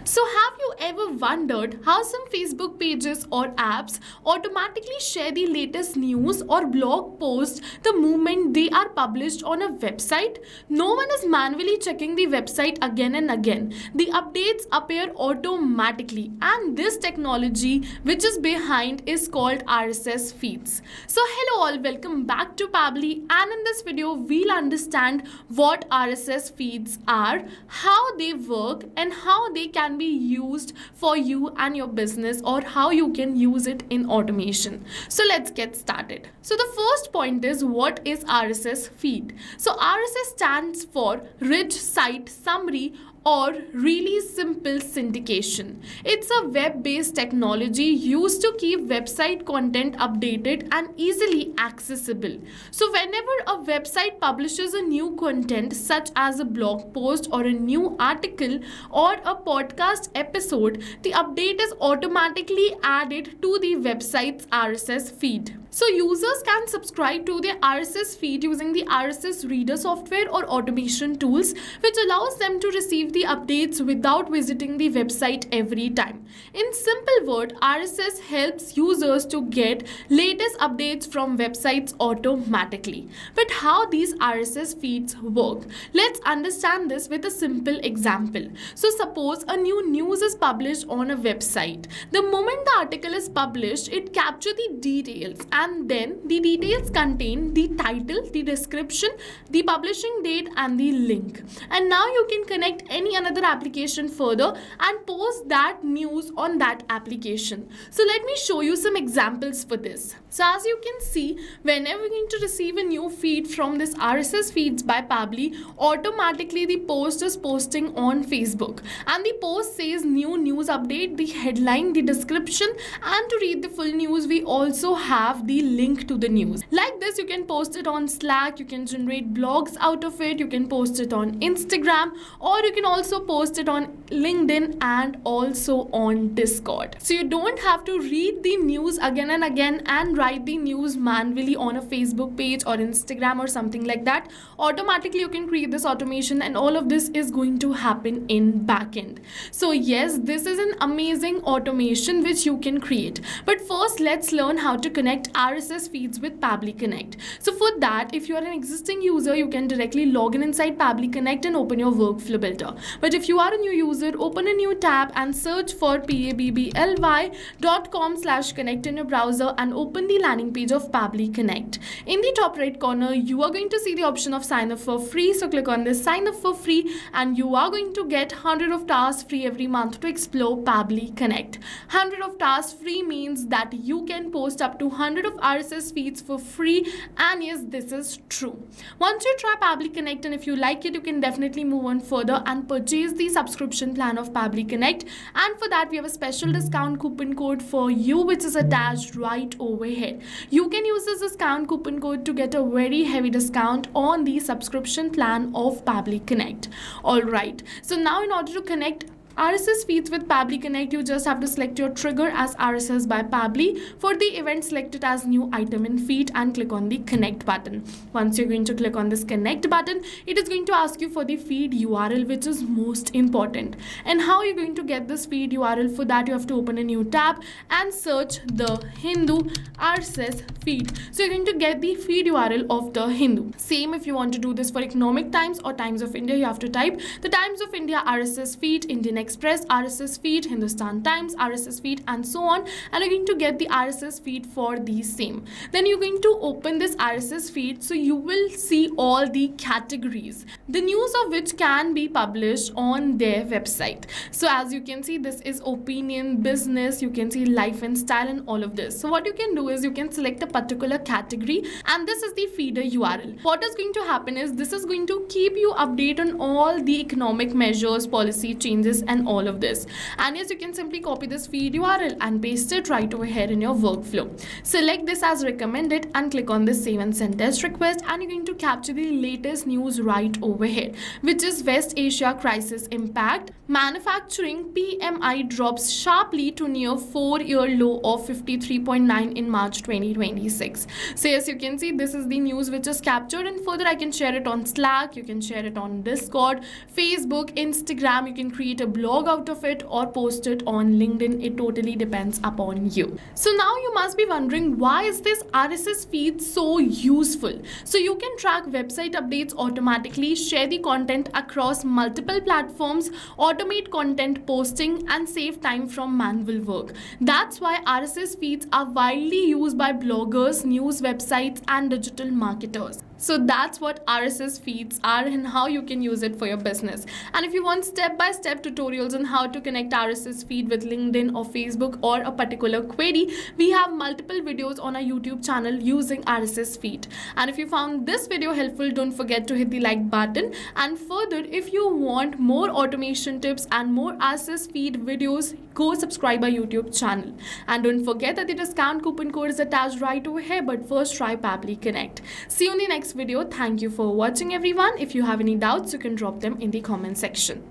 So have you ever wondered how some Facebook pages or apps automatically share the latest news or blog posts the moment they are published on a website? No one is manually checking the website again and again. The updates appear automatically, and this technology which is behind is called RSS feeds. So hello all, welcome back to Pabbly, and in this video we'll understand what RSS feeds are, how they work, and how they can be used for you and your business, or how you can use it in automation. So let's get started. So the first point is, what is RSS feed? So RSS stands for Rich Site Summary, or really simple syndication. It's a web-based technology used to keep website content updated and easily accessible. So whenever a website publishes a new content, such as a blog post or a new article or a podcast episode, the update is automatically added to the website's RSS feed. So users can subscribe to the RSS feed using the RSS reader software or automation tools, which allows them to receive the updates without visiting the website every time. In simple word, RSS helps users to get latest updates from websites automatically. But how these RSS feeds work? Let's understand this with a simple example. So suppose a new news is published on a website. The moment the article is published, it captures the details, and then the details contain the title, the description, the publishing date, and the link. And now you can connect any another application further and post that news on that application. So let me show you some examples for this. So as you can see, whenever you're going to receive a new feed from this RSS feeds by Pabbly, automatically the post is posting on Facebook, and the post says new news update, the headline, the description, and to read the full news we also have the link to the news. Like this, you can post it on Slack, you can generate blogs out of it, you can post it on Instagram, or you can also post it on LinkedIn and also on Discord. So you don't have to read the news again and again and write the news manually on a Facebook page or Instagram or something like that. Automatically you can create this automation, and all of this is going to happen in backend. So yes, this is an amazing automation which you can create. But first, let's learn how to connect RSS feeds with Pabbly Connect. So for that, if you are an existing user, you can directly log in inside Pabbly Connect and open your workflow builder. But if you are a new user, open a new tab and search for pabbly.com/connect in your browser and open the landing page of Pabbly Connect. In the top right corner, you are going to see the option of sign up for free. So click on this sign up for free, and you are going to get 100 of tasks free every month to explore Pabbly Connect. 100 of tasks free means that you can post up to 100 of RSS feeds for free, and yes, this is true. Once you try Pabbly Connect, and if you like it, you can definitely move on further and purchase the subscription plan of Pabbly Connect. And for that, we have a special discount coupon code for you, which is attached right over here. You can use this discount coupon code to get a very heavy discount on the subscription plan of Pabbly Connect. Alright, so now in order to connect RSS feeds with Pabbly Connect, you just have to select your trigger as RSS by Pabbly. For the event, select it as new item in feed and click on the connect button. Once you're going to click on this connect button, it is going to ask you for the feed URL, which is most important. And how you're going to get this feed URL? For that, you have to open a new tab and search the Hindu RSS feed. So you're going to get the feed URL of the Hindu. Same if you want to do this for Economic Times or Times of India, you have to type the Times of India RSS feed, Indian Express RSS feed, Hindustan Times RSS feed, and so on, and you're going to get the RSS feed for these same. Then you're going to open this RSS feed, so you will see all the categories, the news of which can be published on their website. So as you can see, this is opinion, business, you can see life and style, and all of this. So what you can do is you can select a particular category, and this is the feeder URL. What is going to happen is this is going to keep you updated on all the economic measures, policy changes, and all of this. And yes, you can simply copy this feed URL and paste it right over here in your workflow. Select this as recommended and click on this save and send test request, and you're going to capture the latest news right over here, which is West Asia crisis impact. Manufacturing PMI drops sharply to near 4-year low of 53.9 in March 2026. So yes, you can see this is the news which is captured, and further I can share it on Slack, you can share it on Discord, Facebook, Instagram, you can create a blog blog out of it or post it on LinkedIn. It totally depends upon you. So now you must be wondering, why is this RSS feed so useful? So you can track website updates automatically, share the content across multiple platforms, automate content posting, and save time from manual work. That's why RSS feeds are widely used by bloggers, news websites, and digital marketers. So that's what RSS feeds are and how you can use it for your business. And if you want step-by-step tutorials on how to connect RSS feed with LinkedIn or Facebook or a particular query, we have multiple videos on our YouTube channel using RSS feed. And if you found this video helpful, don't forget to hit the like button. And further, if you want more automation tips and more RSS feed videos, go subscribe our YouTube channel. And don't forget that the discount coupon code is attached right over here. But first, try Pabbly Connect. See you in the next video. Thank you for watching, everyone. If you have any doubts, you can drop them in the comment section.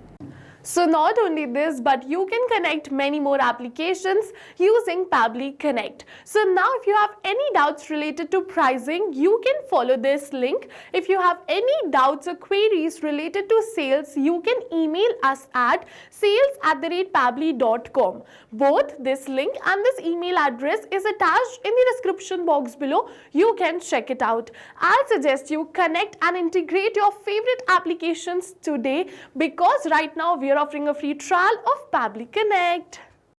So not only this, but you can connect many more applications using Pabbly Connect. So now if you have any doubts related to pricing, you can follow this link. If you have any doubts or queries related to sales, you can email us at sales@pabbly.com. Both this link and this email address is attached in the description box below. You can check it out. I'll suggest you connect and integrate your favorite applications today, because right now we are offering a free trial of Pabbly Connect.